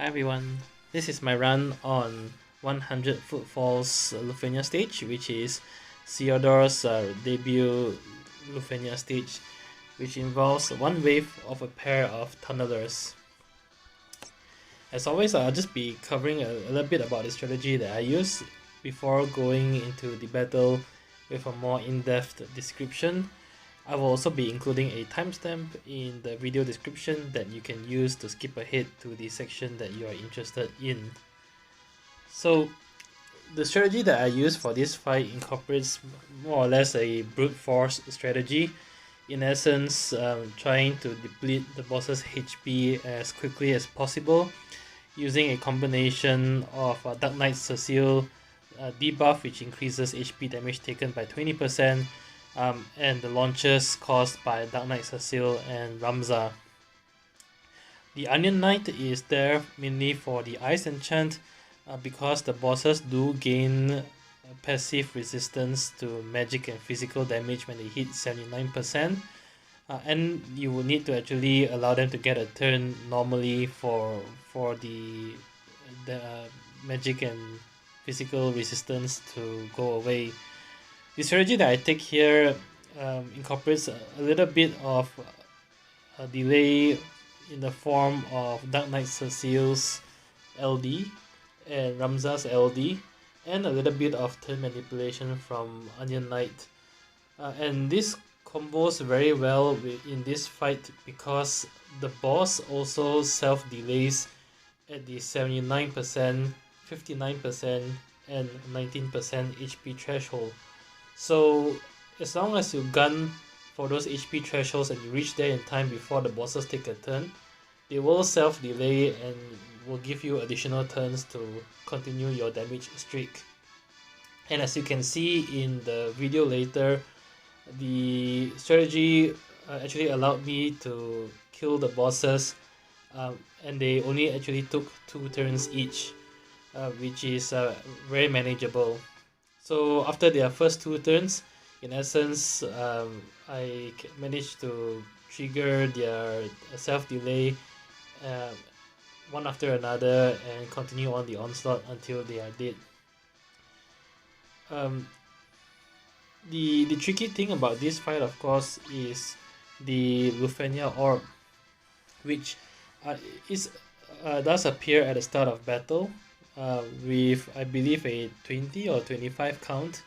Hi everyone, this is my run on 100 Footfalls Lufenia stage, which is Theodore's debut Lufenia stage, which involves one wave of a pair of tunnelers. As always, I'll just be covering a little bit about the strategy that I use before going into the battle with a more in-depth description. I will also be including a timestamp in the video description that you can use to skip ahead to the section that you are interested in. So, the strategy that I use for this fight incorporates more or less a brute force strategy. In essence, trying to deplete the boss's HP as quickly as possible using a combination of Dark Knight Cecile debuff, which increases HP damage taken by 20%, and the launches caused by Dark Knight Cecile and Ramza. The Onion Knight is there mainly for the Ice Enchant because the bosses do gain passive resistance to magic and physical damage when they hit 79%, and you will need to actually allow them to get a turn normally for the magic and physical resistance to go away. The strategy that I take here incorporates a little bit of a delay in the form of Dark Knight Cecile's LD and Ramza's LD, and a little bit of turn manipulation from Onion Knight. And this combos very well in this fight because the boss also self-delays at the 79%, 59%, and 19% HP threshold. So as long as you gun for those HP thresholds and you reach there in time before the bosses take a turn, they will self-delay and will give you additional turns to continue your damage streak. And as you can see in the video later, the strategy actually allowed me to kill the bosses, and they only actually took 2 turns each, which is very manageable. So after their first 2 turns, in essence, I managed to trigger their self-delay one after another and continue on the onslaught until they are dead. The tricky thing about this fight, of course, is the Lufenia orb, which does appear at the start of battle with, I believe, a 20 or 25 count,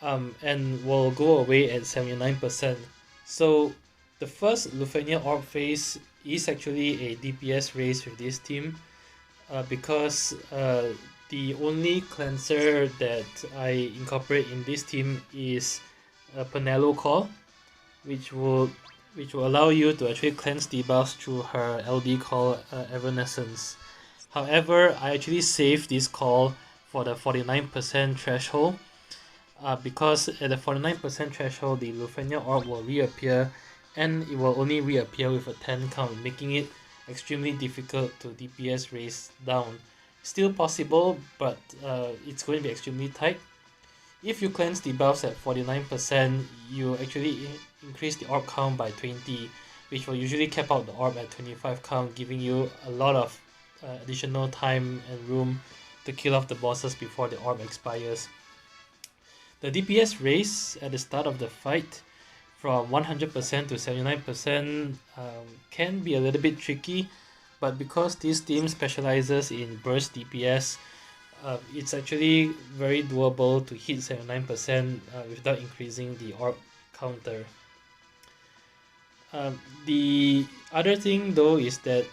and will go away at 79%. So the first Lufenia orb phase is actually a DPS race with this team because the only cleanser that I incorporate in this team is a Penelo Call, which will allow you to actually cleanse debuffs through her LD call Evanescence. However, I actually saved this call for the 49% threshold because at the 49% threshold, the Lufenia orb will reappear, and it will only reappear with a 10 count, making it extremely difficult to DPS race down. Still possible, but it's going to be extremely tight. If you cleanse debuffs at 49%, you actually increase the orb count by 20, which will usually cap out the orb at 25 count, giving you a lot of additional time and room to kill off the bosses before the orb expires. The DPS race at the start of the fight from 100% to 79% can be a little bit tricky, but because this team specializes in burst DPS, it's actually very doable to hit 79% without increasing the orb counter. The other thing though is that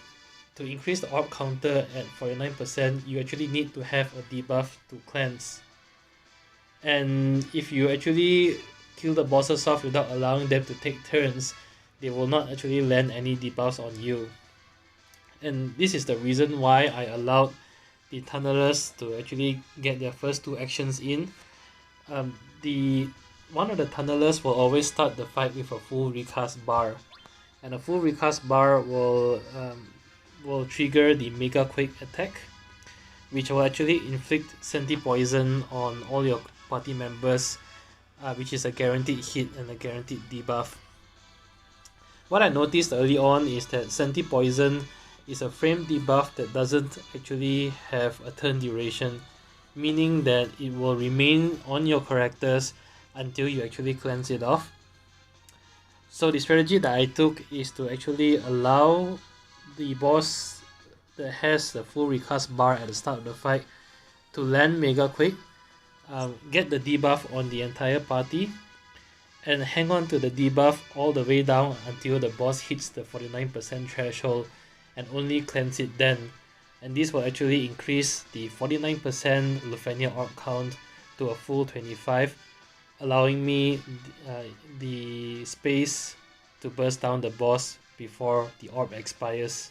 to increase the orb counter at 49%, you actually need to have a debuff to cleanse. And if you actually kill the bosses off without allowing them to take turns, they will not actually land any debuffs on you. And this is the reason why I allowed the tunnelers to actually get their first 2 actions in. One of the tunnelers will always start the fight with a full recast bar, and a full recast bar will trigger the Mega Quake attack, which will actually inflict Senti Poison on all your party members, which is a guaranteed hit and a guaranteed debuff. What I noticed early on is that Senti Poison is a frame debuff that doesn't actually have a turn duration, meaning that it will remain on your characters until you actually cleanse it off. So the strategy that I took is to actually allow the boss that has the full recast bar at the start of the fight to land mega quick, get the debuff on the entire party, and hang on to the debuff all the way down until the boss hits the 49% threshold, and only cleanse it then. And this will actually increase the 49% Lufenia orb count to a full 25, allowing me the space to burst down the boss before the orb expires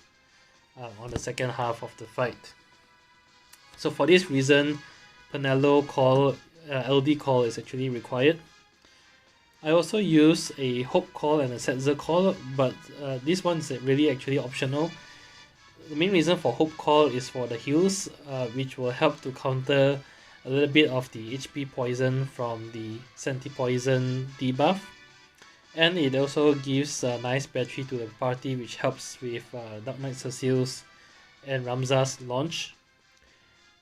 on the second half of the fight. So for this reason, Penelo call, LD call is actually required. I also use a Hope call and a Setzer call, but this one is really actually optional. The main reason for Hope call is for the heals, which will help to counter a little bit of the HP poison from the Senti Poison debuff. And it also gives a nice battery to the party, which helps with Dark Knight Cecil's and Ramza's launch.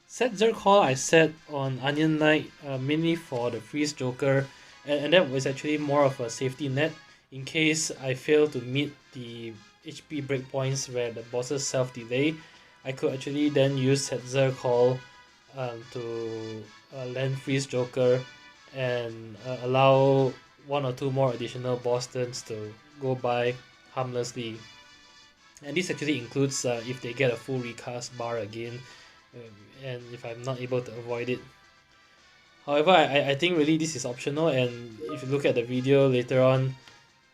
Setzer call I set on Onion Knight mainly for the Freeze Joker, and that was actually more of a safety net in case I fail to meet the HP breakpoints where the bosses self-delay. I could actually then use Setzer call to land Freeze Joker and allow one or two more additional boss turns to go by harmlessly. And this actually includes if they get a full recast bar again, and if I'm not able to avoid it. However, I think really this is optional, and if you look at the video later on,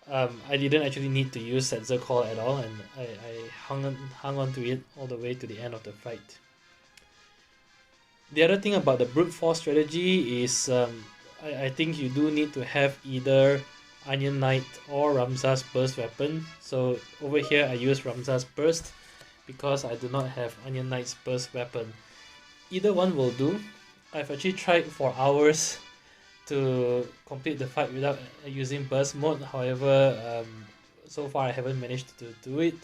I didn't actually need to use Setzer call at all, and I hung on to it all the way to the end of the fight. The other thing about the brute force strategy is I think you do need to have either Onion Knight or Ramza's burst weapon. So over here I use Ramza's burst because I do not have Onion Knight's burst weapon. Either one will do. I've actually tried for hours to complete the fight without using burst mode. However, so far I haven't managed to do it.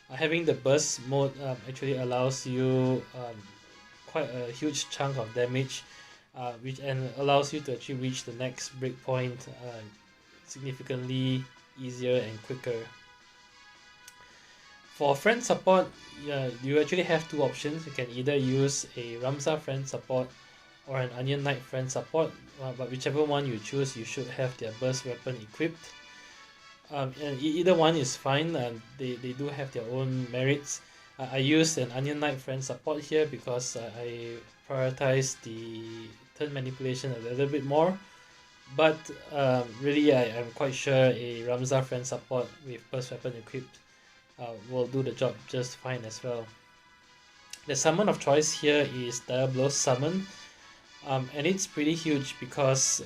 Having the burst mode actually allows you quite a huge chunk of damage, which allows you to actually reach the next breakpoint significantly easier and quicker. For friend support, you actually have two options. You can either use a Ramza friend support or an Onion Knight friend support, but whichever one you choose, you should have their burst weapon equipped. And either one is fine, they do have their own merits. I used an Onion Knight friend support here because I prioritize the turn manipulation a little bit more, but really I'm quite sure a Ramza friend support with burst weapon equipped will do the job just fine as well. The summon of choice here is Diablo's Summon, and it's pretty huge because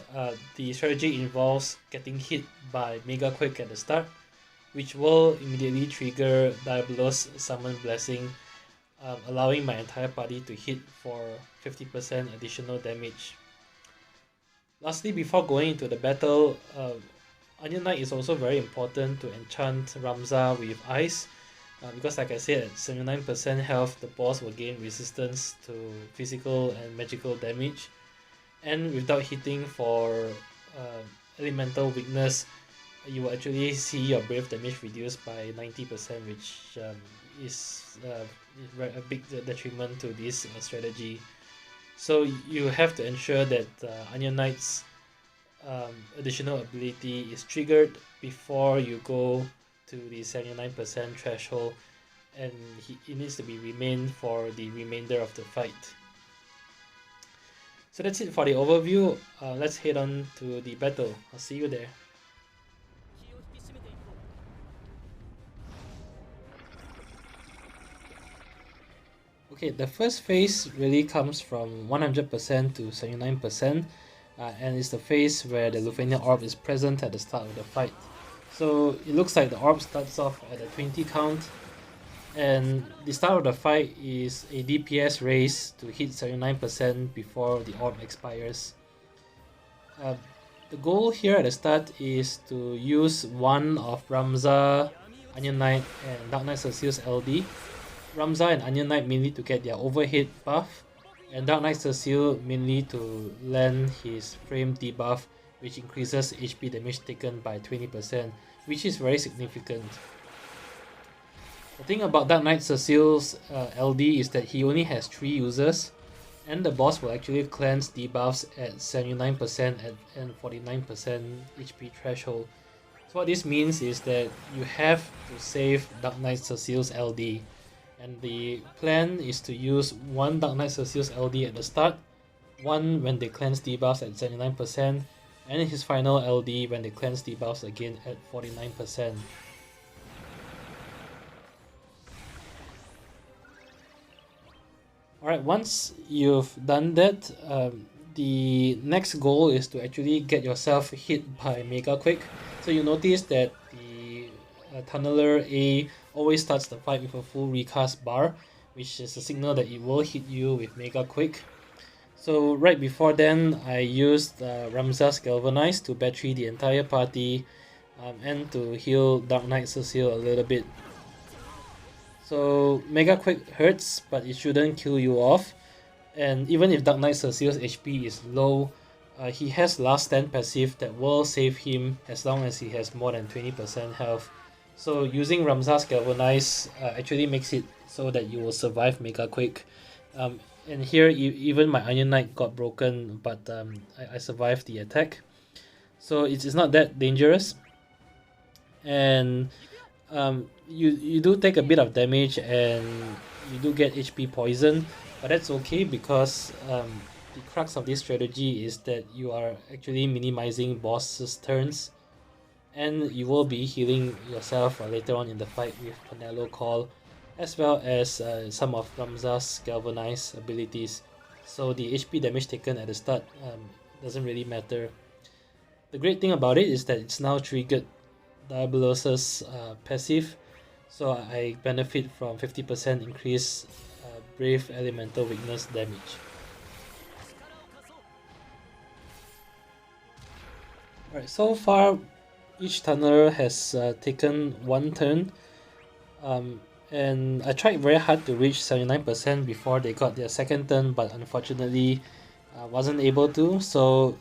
the strategy involves getting hit by Mega Quake at the start, which will immediately trigger Diablo's Summon Blessing, allowing my entire party to hit for 50% additional damage. Lastly, before going into the battle, Onion Knight is also very important to enchant Ramza with Ice, because like I said, at 79% health, the boss will gain resistance to physical and magical damage, and without hitting for elemental weakness, you will actually see your brave damage reduced by 90%, which is a big detriment to this strategy. So you have to ensure that Onion Knight's additional ability is triggered before you go to the 79% threshold, and it needs to be remained for the remainder of the fight. So that's it for the overview. Let's head on to the battle. I'll see you there. Okay, the first phase really comes from 100% to 79%, and it's the phase where the Lufenia orb is present at the start of the fight. So it looks like the orb starts off at a 20 count, and the start of the fight is a DPS race to hit 79% before the orb expires. The goal here at the start is to use one of Ramza, Onion Knight, and Dark Knight Cecil's LD Ramza and Onion Knight mainly to get their overhead buff, and Dark Knight Cecile mainly to land his frame debuff, which increases HP damage taken by 20%, which is very significant. The thing about Dark Knight Cecile's LD is that he only has 3 users, and the boss will actually cleanse debuffs at 79% and 49% HP threshold. So what this means is that you have to save Dark Knight Cecile's LD, and the plan is to use one Dark Knight Cecile's LD at the start, one when they cleanse debuffs at 79%, and his final LD when they cleanse debuffs again at 49%. Alright, once you've done that, the next goal is to actually get yourself hit by Mega Quick. So you notice that the Tunneler A always starts the fight with a full recast bar, which is a signal that it will hit you with Mega Quick. So right before then, I used Ramza's Galvanize to battery the entire party and to heal Dark Knight Cecile a little bit. So Mega Quick hurts, but it shouldn't kill you off. And even if Dark Knight Cecile's HP is low, he has Last Stand passive that will save him as long as he has more than 20% health. So using Ramza's Galvanize actually makes it so that you will survive Mega Quick. And here even my Onion Knight got broken, but I survived the attack. So it's not that dangerous. And you do take a bit of damage and you do get HP poison, but that's okay because the crux of this strategy is that you are actually minimizing boss's turns, and you will be healing yourself later on in the fight with Penelo Call, as well as some of Ramza's Galvanize abilities. So the HP damage taken at the start doesn't really matter. The great thing about it is that it's now triggered Diabolos's passive, so I benefit from 50% increase Brave Elemental Weakness damage. Alright, so far each tunneler has taken one turn, and I tried very hard to reach 79% before they got their second turn, but unfortunately wasn't able to. So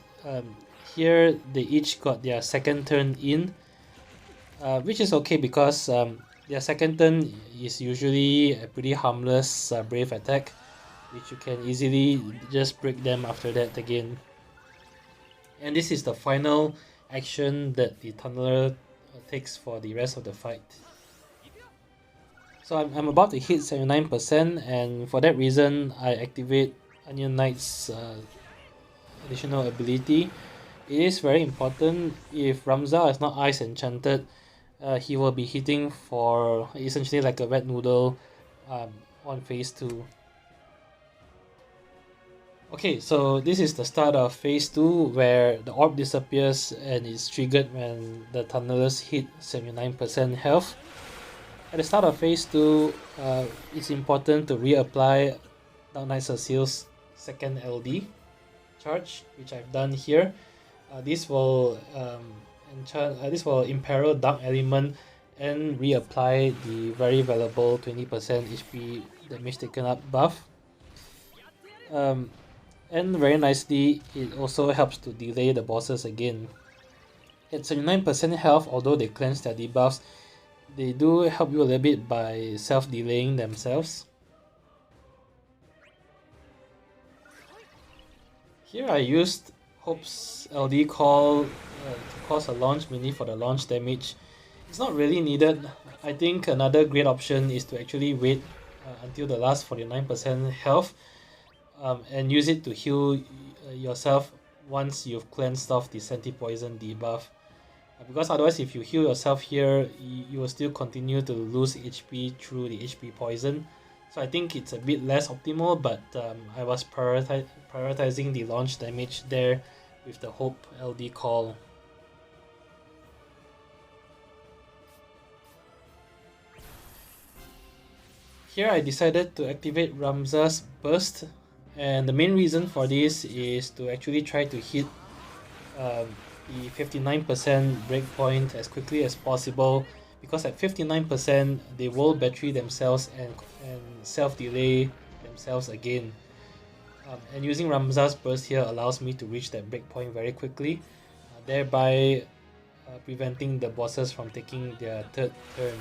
here they each got their second turn in, which is okay because their second turn is usually a pretty harmless brave attack, which you can easily just break them after that again. And this is the final action that the tunneler takes for the rest of the fight. So I'm about to hit 79%, and for that reason I activate Onion Knight's additional ability. It is very important. If Ramza is not Ice Enchanted, he will be hitting for essentially like a red noodle on phase 2. Okay, so this is the start of phase 2 where the orb disappears and is triggered when the tunnelers hit 79% health. At the start of phase 2, it's important to reapply Dark Knight Cecile's second LD charge, which I've done here. This will imperil Dark Element and reapply the very valuable 20% HP damage taken up buff. And very nicely, it also helps to delay the bosses again. At 79% health, although they cleanse their debuffs, they do help you a little bit by self-delaying themselves. Here I used Hope's LD call to cause a launch mainly for the launch damage. It's not really needed. I think another great option is to actually wait until the last 49% health and use it to heal yourself once you've cleansed off the Senti-Poison debuff. Because otherwise, if you heal yourself here, you will still continue to lose HP through the HP poison. So I think it's a bit less optimal, but I was prioritizing the launch damage there with the Hope LD call. Here I decided to activate Ramza's Burst, and the main reason for this is to actually try to hit the 59% breakpoint as quickly as possible, because at 59% they will battery themselves and and self-delay themselves again. And using Ramza's burst here allows me to reach that breakpoint very quickly, thereby preventing the bosses from taking their third turn.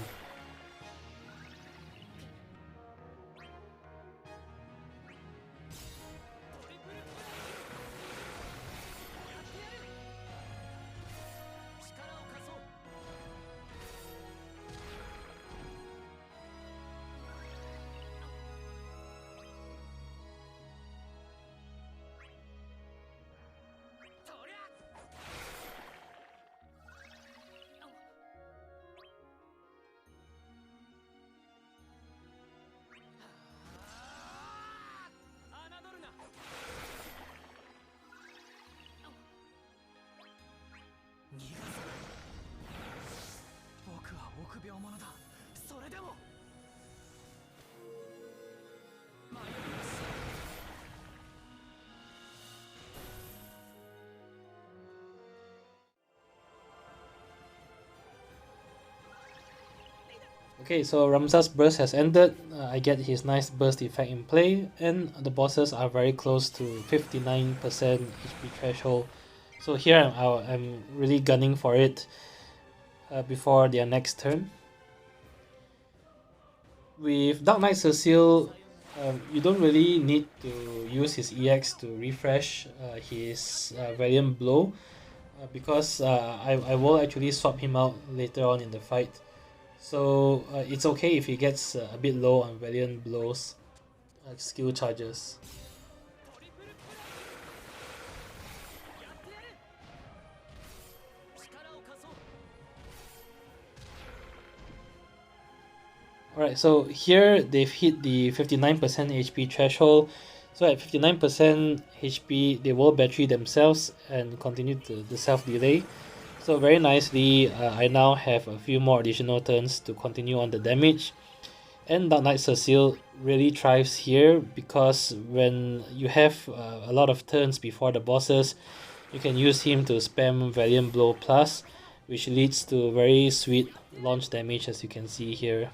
Okay, so Ramza's burst has ended. I get his nice burst effect in play, and the bosses are very close to 59% HP threshold. So here I'm really gunning for it before their next turn. With Dark Knight Cecile, you don't really need to use his EX to refresh his Valiant Blow because I will actually swap him out later on in the fight. So it's okay if he gets a bit low on Valiant Blows skill charges. Alright, so here they've hit the 59% HP threshold. So at 59% HP, they will battery themselves and continue the self-delay. So very nicely, I now have a few more additional turns to continue on the damage. And Dark Knight Cecile really thrives here because when you have a lot of turns before the bosses, you can use him to spam Valiant Blow Plus, which leads to very sweet launch damage as you can see here.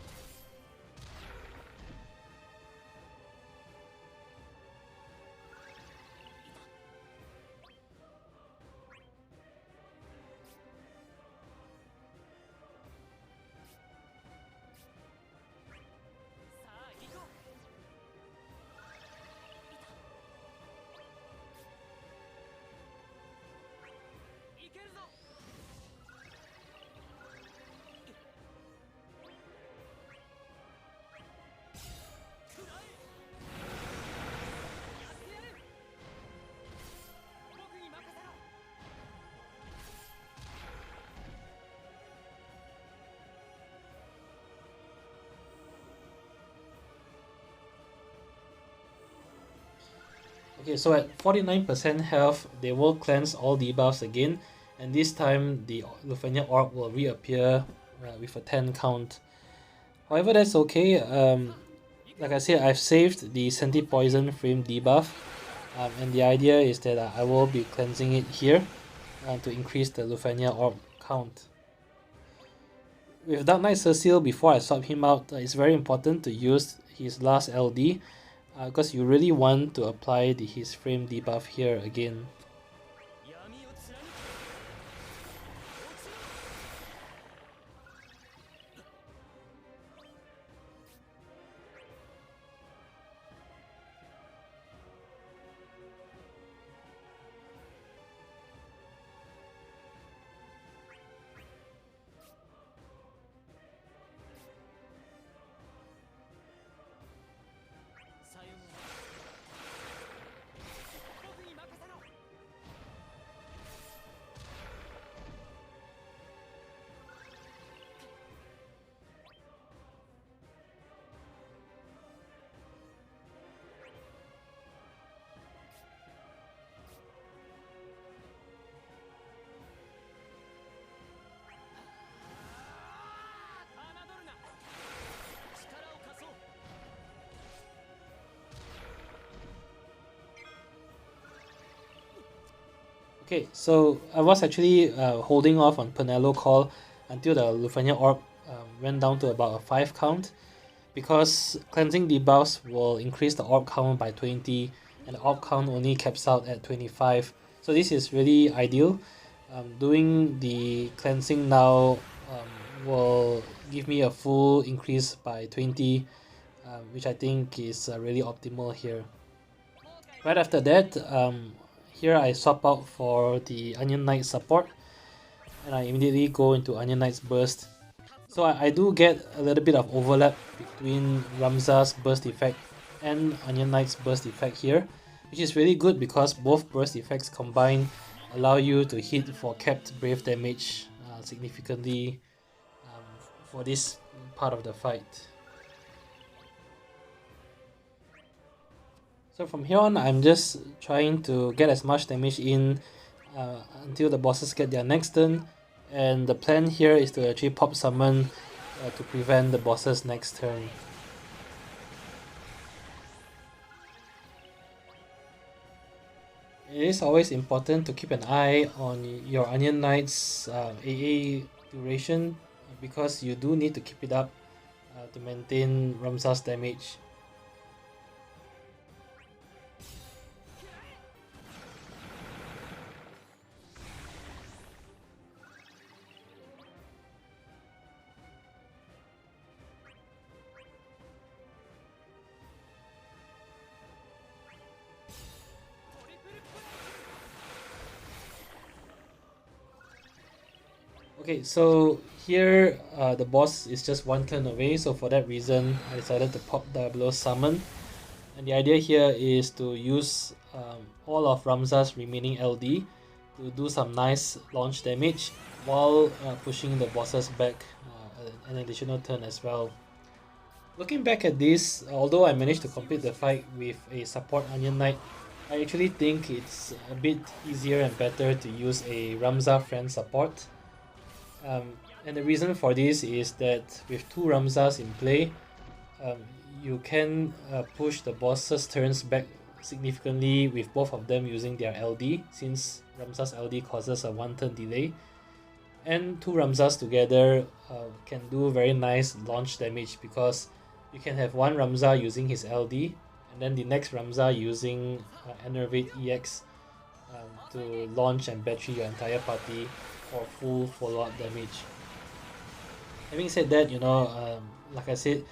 Okay, so at 49% health, they will cleanse all debuffs again, and this time the Lufenia orb will reappear with a 10 count. However, that's okay. Like I said, I've saved the Senti Poison frame debuff, and the idea is that I will be cleansing it here to increase the Lufenia orb count. With Dark Knight Cecile, before I swap him out, it's very important to use his last LD because you really want to apply his frame debuff here again. Okay, so I was actually holding off on Penelo Call until the Lufenia Orb went down to about a 5 count, because cleansing debuffs will increase the orb count by 20 and the orb count only caps out at 25. So this is really ideal. Doing the cleansing now will give me a full increase by 20, which I think is really optimal here. Right after that, here I swap out for the Onion Knight support and I immediately go into Onion Knight's burst. So I do get a little bit of overlap between Ramza's burst effect and Onion Knight's burst effect here, which is really good because both burst effects combined allow you to hit for capped brave damage significantly for this part of the fight. So from here on, I'm just trying to get as much damage in until the bosses get their next turn, and the plan here is to actually pop summon to prevent the boss's next turn. It is always important to keep an eye on your Onion Knight's AA duration because you do need to keep it up to maintain Ramza's damage. Okay, so here the boss is just one turn away, so for that reason I decided to pop Diablo Summon. And the idea here is to use all of Ramza's remaining LD to do some nice launch damage while pushing the bosses back an additional turn as well. Looking back at this, although I managed to complete the fight with a support Onion Knight, I actually think it's a bit easier and better to use a Ramza friend support. And the reason for this is that with two Ramzas in play, you can push the boss's turns back significantly with both of them using their LD, since Ramza's LD causes a 1-turn delay. And two Ramzas together can do very nice launch damage because you can have one Ramza using his LD and then the next Ramza using Enervate EX to launch and battery your entire party for full follow-up damage. Having said that, like I said,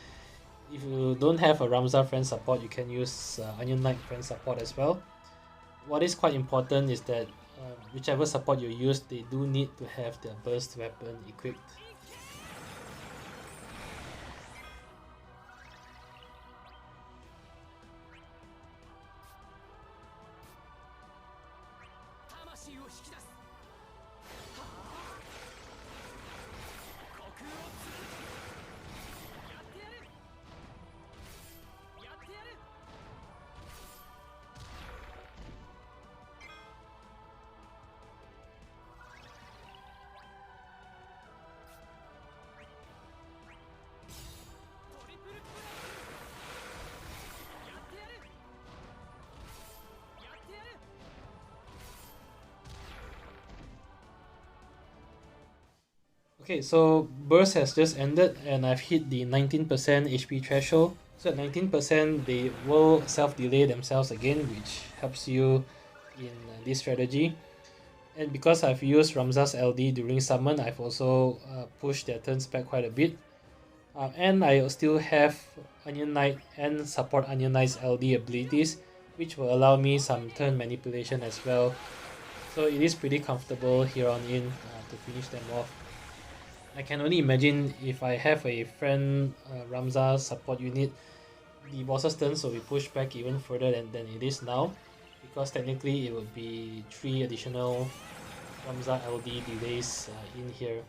if you don't have a Ramza friend support, you can use Onion Knight friend support as well. What is quite important is that whichever support you use, they do need to have their burst weapon equipped. Okay, so burst has just ended and I've hit the 19% HP threshold. So at 19% they will self-delay themselves again, which helps you in this strategy. And because I've used Ramza's LD during summon, I've also pushed their turns back quite a bit. And I still have Onion Knight and support Onion Knight's LD abilities, which will allow me some turn manipulation as well. So it is pretty comfortable here on in to finish them off. I can only imagine if I have a friend Ramza support unit, the boss's turns will be pushed back even further than it is now, because technically it would be 3 additional Ramza LD delays in here.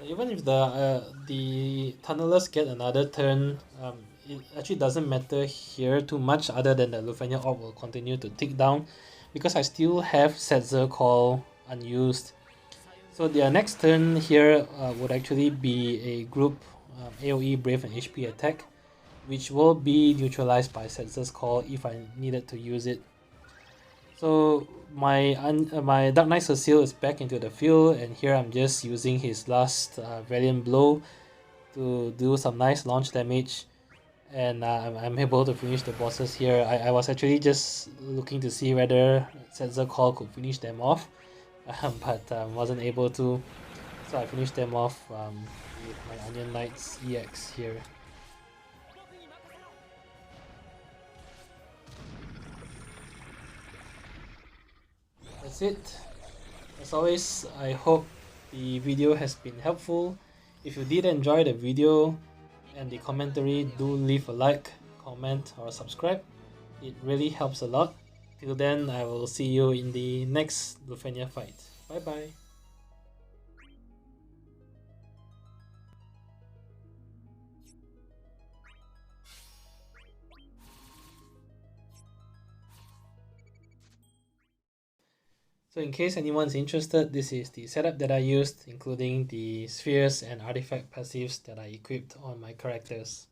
Even if the tunnelers get another turn, it actually doesn't matter here too much, other than the Lufenia orb will continue to tick down, because I still have Setzer Call unused. So their next turn here would actually be a group AoE Brave and HP attack, which will be neutralized by Setzer's Call if I needed to use it. So my Dark Knight Cecile is back into the field, and here I'm just using his last Valiant Blow to do some nice launch damage, and I'm able to finish the bosses here. I was actually just looking to see whether Setzer Call could finish them off, but wasn't able to, so I finished them off with my Onion Knight's EX here. That's it. As always, I hope the video has been helpful. If you did enjoy the video and the commentary, do leave a like, comment or subscribe. It really helps a lot. Till then, I will see you in the next Lufenia fight. Bye bye. So in case anyone's interested, this is the setup that I used, including the spheres and artifact passives that I equipped on my characters.